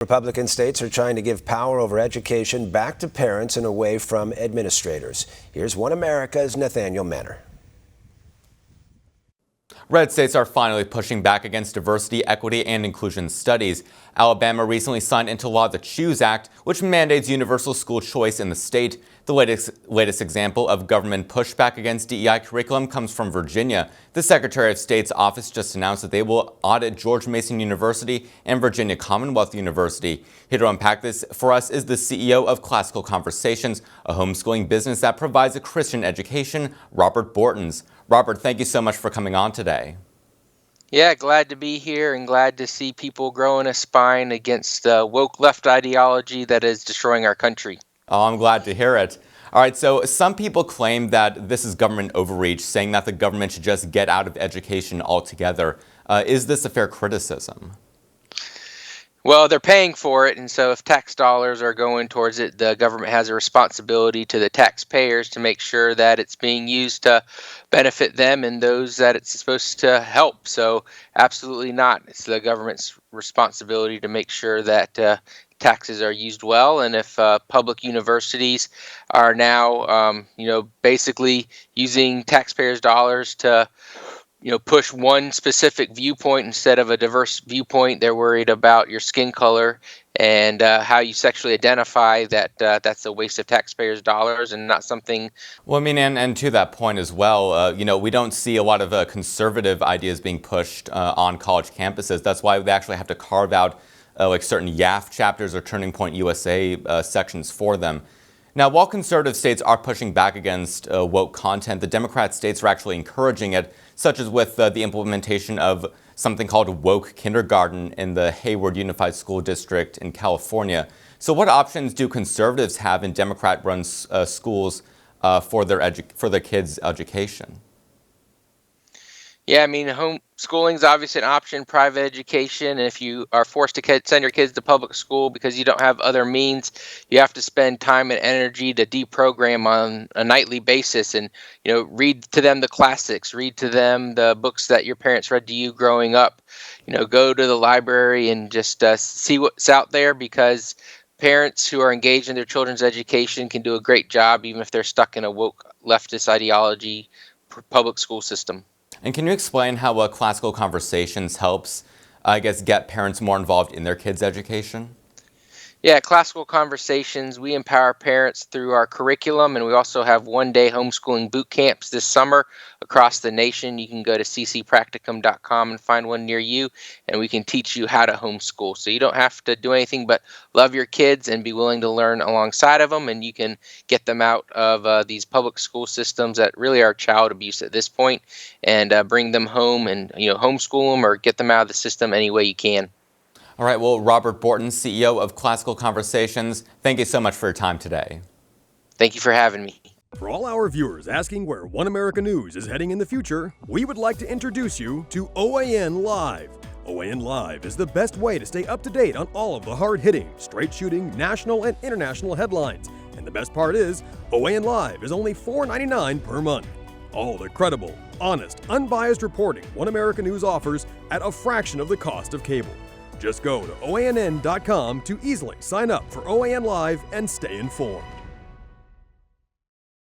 Republican states are trying to give power over education back to parents and away from administrators. Here's One America's Nathaniel Manor. Red states are finally pushing back against diversity, equity, and inclusion studies. Alabama recently signed into law the CHOOSE Act, which mandates universal school choice in the state. The latest example of government pushback against DEI curriculum comes from Virginia. The Secretary of State's office just announced that they will audit George Mason University and Virginia Commonwealth University. Here to unpack this for us is the CEO of Classical Conversations, a homeschooling business that provides a Christian education, Robert Bortons. Robert, thank you so much for coming on today. Yeah, glad to be here and glad to see people growing a spine against the woke left ideology that is destroying our country. Oh, I'm glad to hear it. All right, so some people claim that this is government overreach, saying that the government should just get out of education altogether. Is this a fair criticism? Well, they're paying for it, and so if tax dollars are going towards it, the government has a responsibility to the taxpayers to make sure that it's being used to benefit them and those that it's supposed to help. So absolutely not. It's the government's responsibility to make sure that taxes are used well, and if public universities are now, basically using taxpayers' dollars to push one specific viewpoint instead of a diverse viewpoint. They're worried about your skin color and how you sexually identify. That's a waste of taxpayers' dollars and not something. Well, I mean, and to that point as well, we don't see a lot of conservative ideas being pushed on college campuses. That's why they actually have to carve out like certain YAF chapters or Turning Point USA sections for them. Now, while conservative states are pushing back against woke content, the Democrat states are actually encouraging it, such as with the implementation of something called woke kindergarten in the Hayward Unified School District in California. So what options do conservatives have in Democrat-run schools for their kids' education? Yeah, I mean, homeschooling is obviously an option, private education. And if you are forced to send your kids to public school because you don't have other means, you have to spend time and energy to deprogram on a nightly basis and, read to them the classics, read to them the books that your parents read to you growing up. Go to the library and just see what's out there, because parents who are engaged in their children's education can do a great job even if they're stuck in a woke leftist ideology public school system. And can you explain how Classical Conversations helps, get parents more involved in their kids' education? Yeah, Classical Conversations, we empower parents through our curriculum, and we also have one-day homeschooling boot camps this summer across the nation. You can go to ccpracticum.com and find one near you, and we can teach you how to homeschool. So you don't have to do anything but love your kids and be willing to learn alongside of them, and you can get them out of these public school systems that really are child abuse at this point, and bring them home and homeschool them or get them out of the system any way you can. All right, well, Robert Bortons, CEO of Classical Conversations, thank you so much for your time today. Thank you for having me. For all our viewers asking where One America News is heading in the future, we would like to introduce you to OAN Live. OAN Live is the best way to stay up to date on all of the hard-hitting, straight-shooting, national and international headlines. And the best part is, OAN Live is only $4.99 per month. All the credible, honest, unbiased reporting One America News offers at a fraction of the cost of cable. Just go to OANN.com to easily sign up for OAN Live and stay informed.